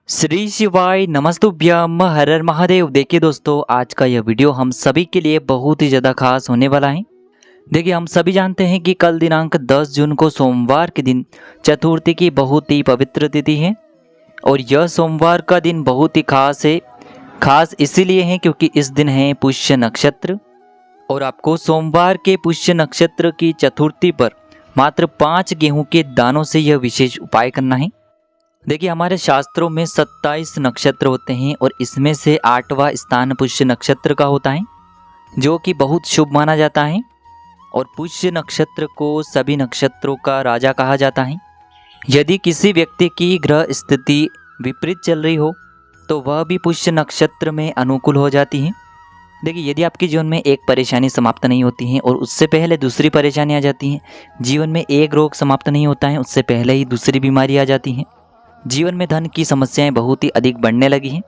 श्री शिवाय नमस्तुभ्यम हर हर महादेव। देखिए दोस्तों, आज का यह वीडियो हम सभी के लिए बहुत ही ज़्यादा खास होने वाला है। देखिए, हम सभी जानते हैं कि कल दिनांक 10 जून को सोमवार के दिन चतुर्थी की बहुत ही पवित्र तिथि है और यह सोमवार का दिन बहुत ही खास है। खास इसीलिए है क्योंकि इस दिन है पुष्य नक्षत्र और आपको सोमवार के पुष्य नक्षत्र की चतुर्थी पर मात्र 5 गेहूं के दानों से यह विशेष उपाय करना है। देखिए, हमारे शास्त्रों में 27 नक्षत्र होते हैं और इसमें से 8वां स्थान पुष्य नक्षत्र का होता है, जो कि बहुत शुभ माना जाता है। और पुष्य नक्षत्र को सभी नक्षत्रों का राजा कहा जाता है। यदि किसी व्यक्ति की ग्रह स्थिति विपरीत चल रही हो तो वह भी पुष्य नक्षत्र में अनुकूल हो जाती है। देखिए, यदि आपके जीवन में एक परेशानी समाप्त नहीं होती है और उससे पहले दूसरी परेशानी आ जाती है, जीवन में एक रोग समाप्त नहीं होता है उससे पहले ही दूसरी बीमारी आ जाती है, जीवन में धन की समस्याएं बहुत ही अधिक बढ़ने लगी हैं,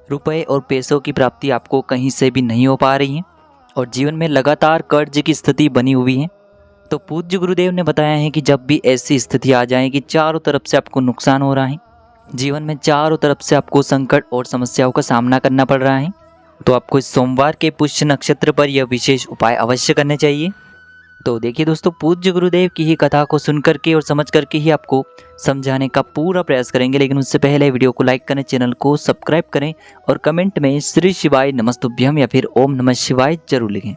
रुपए और पैसों की प्राप्ति आपको कहीं से भी नहीं हो पा रही है और जीवन में लगातार कर्ज की स्थिति बनी हुई है, तो पूज्य गुरुदेव ने बताया है कि जब भी ऐसी स्थिति आ जाए कि चारों तरफ से आपको नुकसान हो रहा है, जीवन में चारों तरफ से आपको संकट और समस्याओं का सामना करना पड़ रहा है, तो आपको इस सोमवार के पुष्य नक्षत्र पर यह विशेष उपाय अवश्य करने चाहिए। तो देखिए दोस्तों, पूज्य गुरुदेव की ही कथा को सुन करके और समझ करके ही आपको समझाने का पूरा प्रयास करेंगे, लेकिन उससे पहले वीडियो को लाइक करें, चैनल को सब्सक्राइब करें और कमेंट में श्री शिवाय नमस्तुभ्यम या फिर ओम नमः शिवाय जरूर लिखें।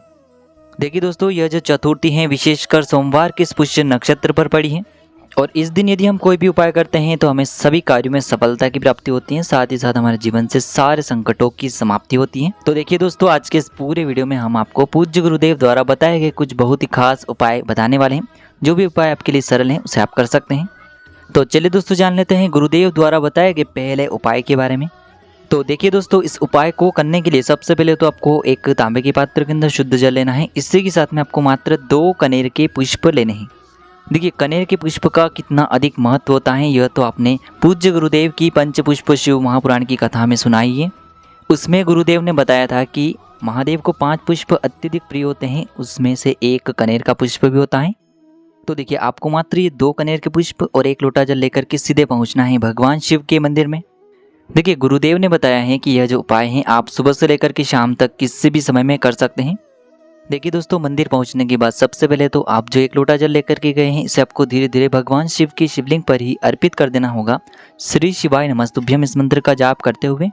देखिए दोस्तों, यह जो चतुर्थी है विशेषकर सोमवार के इस पुष्य नक्षत्र पर पड़ी है और इस दिन यदि हम कोई भी उपाय करते हैं तो हमें सभी कार्यों में सफलता की प्राप्ति होती है, साथ ही साथ हमारे जीवन से सारे संकटों की समाप्ति होती है। तो देखिए दोस्तों, आज के इस पूरे वीडियो में हम आपको पूज्य गुरुदेव द्वारा बताए गए कुछ बहुत ही खास उपाय बताने वाले हैं। जो भी उपाय आपके लिए सरल हैं उसे आप कर सकते हैं। तो चलिए दोस्तों, जान लेते हैं गुरुदेव द्वारा बताए गए पहले उपाय के बारे में। तो देखिए दोस्तों, इस उपाय को करने के लिए सबसे पहले तो आपको एक तांबे के पात्र के अंदर शुद्ध जल लेना है। इसी के साथ में आपको मात्र 2 कनेर के पुष्प लेने हैं। देखिए, कनेर के पुष्प का कितना अधिक महत्व होता है यह तो आपने पूज्य गुरुदेव की पंचपुष्प शिव महापुराण की कथा में सुनाई है। उसमें गुरुदेव ने बताया था कि महादेव को 5 पुष्प अत्यधिक प्रिय होते हैं, उसमें से एक कनेर का पुष्प भी होता है। तो देखिए, आपको मात्र ये 2 कनेर के पुष्प और 1 लोटा जल लेकर के सीधे पहुंचना है भगवान शिव के मंदिर में। देखिए, गुरुदेव ने बताया है कि यह जो उपाय है आप सुबह से लेकर के शाम तक किसी भी समय में कर सकते हैं। देखिए दोस्तों, मंदिर पहुंचने के बाद सबसे पहले तो आप जो 1 लोटा जल लेकर के गए हैं इसे आपको धीरे धीरे भगवान शिव की शिवलिंग पर ही अर्पित कर देना होगा, श्री शिवाय नमस्तुभ्यम इस मंत्र का जाप करते हुए।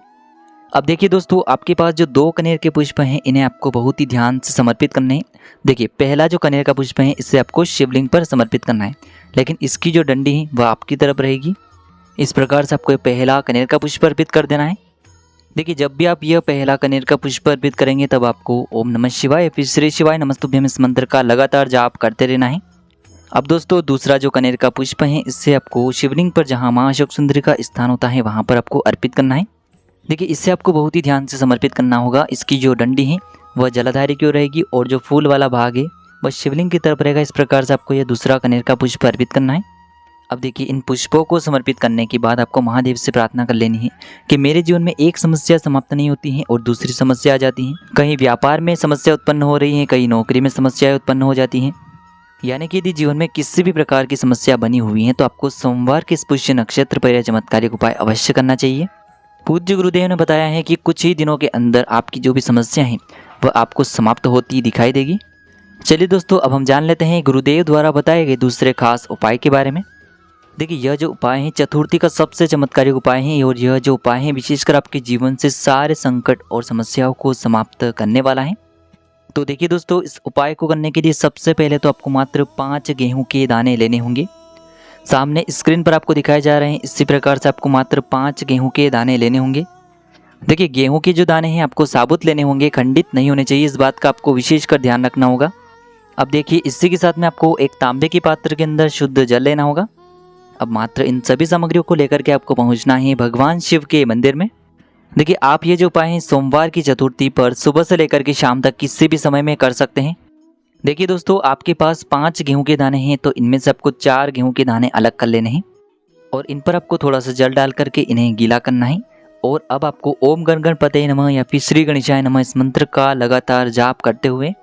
अब देखिए दोस्तों, आपके पास जो 2 कनेर के पुष्प हैं इन्हें आपको बहुत ही ध्यान से समर्पित करने हैं। देखिए, पहला जो कनेर का पुष्प है इसे आपको शिवलिंग पर समर्पित करना है, लेकिन इसकी जो डंडी है वह आपकी तरफ रहेगी। इस प्रकार से आपको पहला कनेर का पुष्प अर्पित कर देना है। देखिए, जब भी आप यह पहला कनेर का पुष्प अर्पित करेंगे तब आपको ओम नमः शिवाय फिर श्री शिवाय नमस्तुभ्यम इस मंत्र का लगातार जाप करते रहना है। अब दोस्तों, दूसरा जो कनेर का पुष्प है इससे आपको शिवलिंग पर जहां मां अशोक सुंदरी का स्थान होता है वहां पर आपको अर्पित करना है। देखिए, इससे आपको बहुत ही ध्यान से समर्पित करना होगा। इसकी जो डंडी है वह जलाधारी की ओर रहेगी और जो फूल वाला भाग है वह शिवलिंग की तरफ रहेगा। इस प्रकार से आपको यह दूसरा कनेर का पुष्प अर्पित करना है। अब देखिए, इन पुष्पों को समर्पित करने के बाद आपको महादेव से प्रार्थना कर लेनी है कि मेरे जीवन में एक समस्या समाप्त नहीं होती है और दूसरी समस्या आ जाती है। कहीं व्यापार में समस्या उत्पन्न हो रही है, कहीं नौकरी में समस्याएं उत्पन्न हो जाती हैं। यानी कि यदि जीवन में किसी भी प्रकार की समस्या बनी हुई है तो आपको सोमवार के इस पुष्य नक्षत्र पर यह चमत्कारिक उपाय अवश्य करना चाहिए। पूज्य गुरुदेव ने बताया है कि कुछ ही दिनों के अंदर आपकी जो भी समस्या है वह आपको समाप्त होती दिखाई देगी। चलिए दोस्तों, अब हम जान लेते हैं गुरुदेव द्वारा बताए गए दूसरे खास उपाय के बारे में। देखिए, यह जो उपाय है चतुर्थी का सबसे चमत्कारिक उपाय है और यह जो उपाय है विशेषकर आपके जीवन से सारे संकट और समस्याओं को समाप्त करने वाला है। तो देखिए दोस्तों, इस उपाय को करने के लिए सबसे पहले तो आपको मात्र 5 गेहूं के दाने लेने होंगे। सामने स्क्रीन पर आपको दिखाए जा रहे हैं, इसी प्रकार से आपको मात्र 5 गेहूं के दाने लेने होंगे। देखिए, गेहूं के जो दाने हैं आपको साबुत लेने होंगे, खंडित नहीं होने चाहिए, इस बात का आपको विशेषकर ध्यान रखना होगा। अब देखिए, इसी के साथ में आपको एक तांबे के पात्र के अंदर शुद्ध जल लेना होगा। अब मात्र इन सभी सामग्रियों को लेकर के आपको पहुंचना है भगवान शिव के मंदिर में। देखिए, आप ये जो उपाय हैं सोमवार की चतुर्थी पर सुबह से लेकर के शाम तक किसी भी समय में कर सकते हैं। देखिए दोस्तों, आपके पास 5 गेहूं के दाने हैं तो इनमें से आपको 4 गेहूं के दाने अलग कर लेने हैं और इन पर आपको थोड़ा सा जल डाल करके इन्हें गीला करना है। और अब आपको ओम गण गणपतये नमः या फिर श्री गणेशाय नमः इस मंत्र का लगातार जाप करते हुए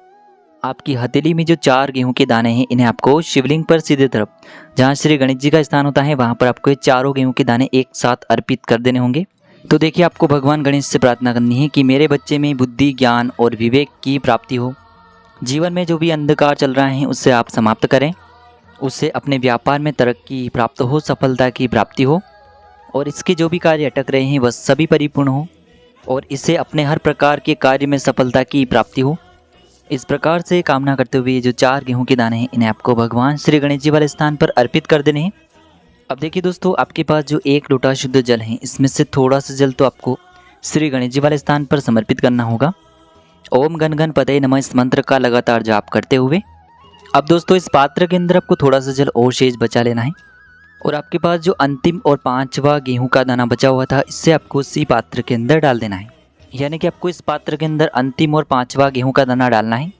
आपकी हथेली में जो 4 गेहूं के दाने हैं इन्हें आपको शिवलिंग पर सीधे तरफ जहां श्री गणेश जी का स्थान होता है वहां पर आपको ये चारों गेहूं के दाने एक साथ अर्पित कर देने होंगे। तो देखिए आपको भगवान गणेश से प्रार्थना करनी है कि मेरे बच्चे में बुद्धि, ज्ञान और विवेक की प्राप्ति हो। जीवन में जो भी अंधकार चल रहा है उससे आप समाप्त करें, उससे अपने व्यापार में तरक्की प्राप्त हो, सफलता की प्राप्ति हो और इसके जो भी कार्य अटक रहे हैं वह सभी परिपूर्ण हो और इससे अपने हर प्रकार के कार्य में सफलता की प्राप्ति हो। इस प्रकार से कामना करते हुए जो 4 गेहूं के दाने हैं इन्हें आपको भगवान श्री गणेश जी वाले स्थान पर अर्पित कर देने हैं। अब देखिए दोस्तों, आपके पास जो 1 लोटा शुद्ध जल है इसमें से थोड़ा सा जल तो आपको श्री गणेश जी वाले स्थान पर समर्पित करना होगा। ओम गण गणपतये नमः इस मंत्र का लगातार जाप करते हुए अब दोस्तों इस पात्र के अंदर आपको थोड़ा सा जल और शेष बचा लेना है और आपके पास जो अंतिम और 5वां गेहूं का दाना बचा हुआ था इससे आपको उसी पात्र के अंदर डाल देना है। यानी कि आपको इस पात्र के अंदर अंतिम और 5वां गेहूं का दाना डालना है।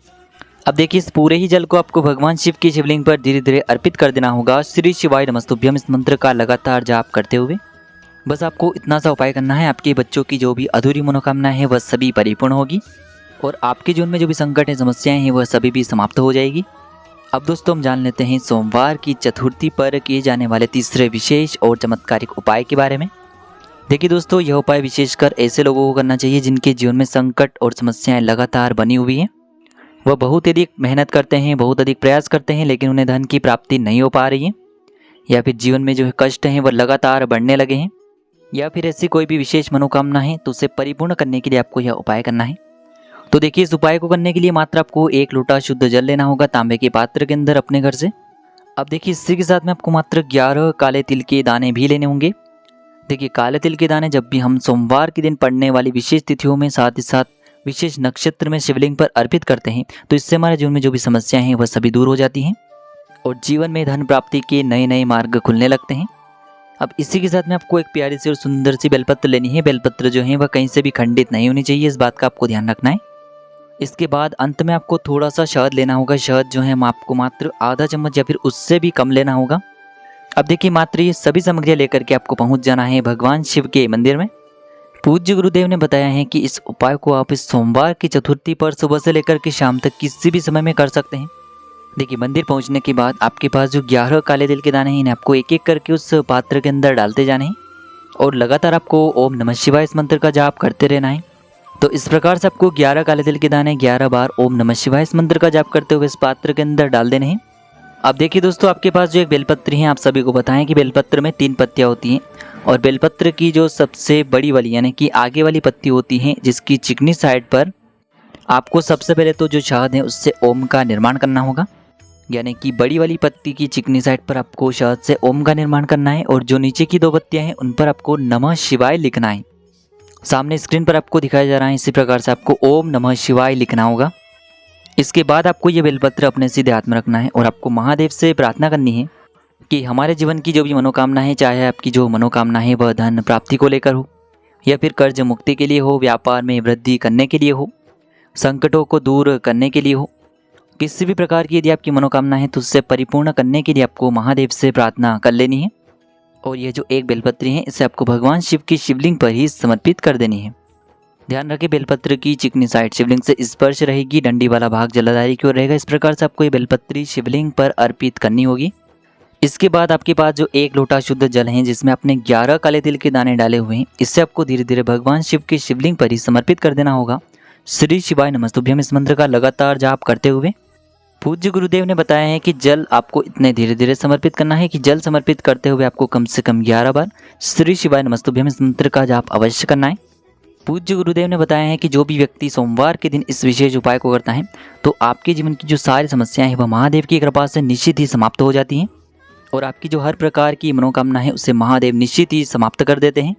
अब देखिए इस पूरे ही जल को आपको भगवान शिव की शिवलिंग पर धीरे धीरे अर्पित कर देना होगा। श्री शिवाय नमस्तुभ्यम इस मंत्र का लगातार जाप करते हुए बस आपको इतना सा उपाय करना है, आपके बच्चों की जो भी अधूरी मनोकामनाएं हैं वह सभी परिपूर्ण होगी और आपके जीवन में जो भी संकट है, समस्याएं हैं वह सभी भी समाप्त हो जाएगी। अब दोस्तों हम जान लेते हैं सोमवार की चतुर्थी पर किए जाने वाले तीसरे विशेष और चमत्कारिक उपाय के बारे में। देखिए दोस्तों, यह उपाय विशेषकर ऐसे लोगों को करना चाहिए जिनके जीवन में संकट और समस्याएं लगातार बनी हुई हैं। वह बहुत अधिक मेहनत करते हैं, बहुत अधिक प्रयास करते हैं लेकिन उन्हें धन की प्राप्ति नहीं हो पा रही है, या फिर जीवन में जो है कष्ट हैं वह लगातार बढ़ने लगे हैं, या फिर ऐसी कोई भी विशेष मनोकामना है तो उसे परिपूर्ण करने के लिए आपको यह उपाय करना है। तो देखिए इस उपाय को करने के लिए मात्र आपको 1 लोटा शुद्ध जल लेना होगा तांबे के पात्र के अंदर अपने घर से। अब देखिए इसी के साथ में आपको मात्र 11 काले तिल के दाने भी लेने होंगे। देखिए काले तिल के दाने जब भी हम सोमवार के दिन पड़ने वाली विशेष तिथियों में, साथ ही साथ विशेष नक्षत्र में शिवलिंग पर अर्पित करते हैं तो इससे हमारे जीवन में जो भी समस्याएं हैं वह सभी दूर हो जाती हैं और जीवन में धन प्राप्ति के नए नए मार्ग खुलने लगते हैं। अब इसी के साथ में आपको एक प्यारी सी और सुंदर सी बेलपत्र लेनी है। बेलपत्र जो है वह कहीं से भी खंडित नहीं होनी चाहिए, इस बात का आपको ध्यान रखना है। इसके बाद अंत में आपको थोड़ा सा शहद लेना होगा। शहद जो है आपको मात्र आधा चम्मच या फिर उससे भी कम लेना होगा। अब देखिए मात्र ये सभी सामग्रियां लेकर के आपको पहुंच जाना है भगवान शिव के मंदिर में। पूज्य गुरुदेव ने बताया है कि इस उपाय को आप इस सोमवार की चतुर्थी पर सुबह से लेकर के शाम तक किसी भी समय में कर सकते हैं। देखिए मंदिर पहुंचने के बाद आपके पास जो 11 काले तिल के दाने हैं इन्हें आपको एक एक करके उस पात्र के अंदर डालते जाने हैं और लगातार आपको ओम नमः शिवाय इस मंत्र का जाप करते रहना है। तो इस प्रकार से आपको 11 काले तिल के दाने 11 बार ओम नमः शिवाय इस मंत्र का जाप करते हुए इस पात्र के अंदर डाल देने हैं। अब देखिए दोस्तों, आपके पास जो एक बेलपत्र है, आप सभी को बताएं कि बेलपत्र में 3 पत्तियां होती हैं और बेलपत्र की जो सबसे बड़ी वाली यानी कि आगे वाली पत्ती होती है जिसकी चिकनी साइड पर आपको सबसे पहले तो जो शहद है उससे ओम का निर्माण करना होगा। यानी कि बड़ी वाली पत्ती की चिकनी साइड पर आपको शहद से ओम का निर्माण करना है और जो नीचे की 2 पत्तियां हैं उन पर आपको नमः शिवाय लिखना है। सामने स्क्रीन पर आपको दिखाया जा रहा है, इसी प्रकार से आपको ओम नमः शिवाय लिखना होगा। इसके बाद आपको ये बेलपत्र अपने सीधे हाथ में रखना है और आपको महादेव से प्रार्थना करनी है कि हमारे जीवन की जो भी मनोकामना है, चाहे आपकी जो मनोकामना है वह धन प्राप्ति को लेकर हो या फिर कर्ज मुक्ति के लिए हो, व्यापार में वृद्धि करने के लिए हो, संकटों को दूर करने के लिए हो, किसी भी प्रकार की यदि आपकी मनोकामना है तो उससे परिपूर्ण करने के लिए आपको महादेव से प्रार्थना कर लेनी है। और यह जो एक बेलपत्री है इसे आपको भगवान शिव की शिवलिंग पर ही समर्पित कर देनी है। ध्यान रखें बेलपत्र की चिकनी साइड शिवलिंग से स्पर्श रहेगी, डंडी वाला भाग जलाधारी की ओर रहेगा। इस प्रकार से आपको ये बेलपत्री शिवलिंग पर अर्पित करनी होगी। इसके बाद आपके पास जो 1 लोटा शुद्ध जल है जिसमें आपने 11 काले तिल के दाने डाले हुए हैं, इससे आपको धीरे धीरे भगवान शिव की शिवलिंग पर ही समर्पित कर देना होगा। श्री शिवाय नमस्तुभ्यम इस मंत्र का लगातार जाप करते हुए पूज्य गुरुदेव ने बताया है कि जल आपको इतने धीरे धीरे समर्पित करना है कि जल समर्पित करते हुए आपको कम से कम 11 बार श्री शिवाय नमस्तुभ्यम इस मंत्र का जाप अवश्य करना है। पूज्य गुरुदेव ने बताया है कि जो भी व्यक्ति सोमवार के दिन इस विशेष उपाय को करता है तो आपके जीवन की जो सारी समस्याएं हैं वह महादेव की कृपा से निश्चित ही समाप्त हो जाती हैं और आपकी जो हर प्रकार की मनोकामना है उसे महादेव निश्चित ही समाप्त कर देते हैं।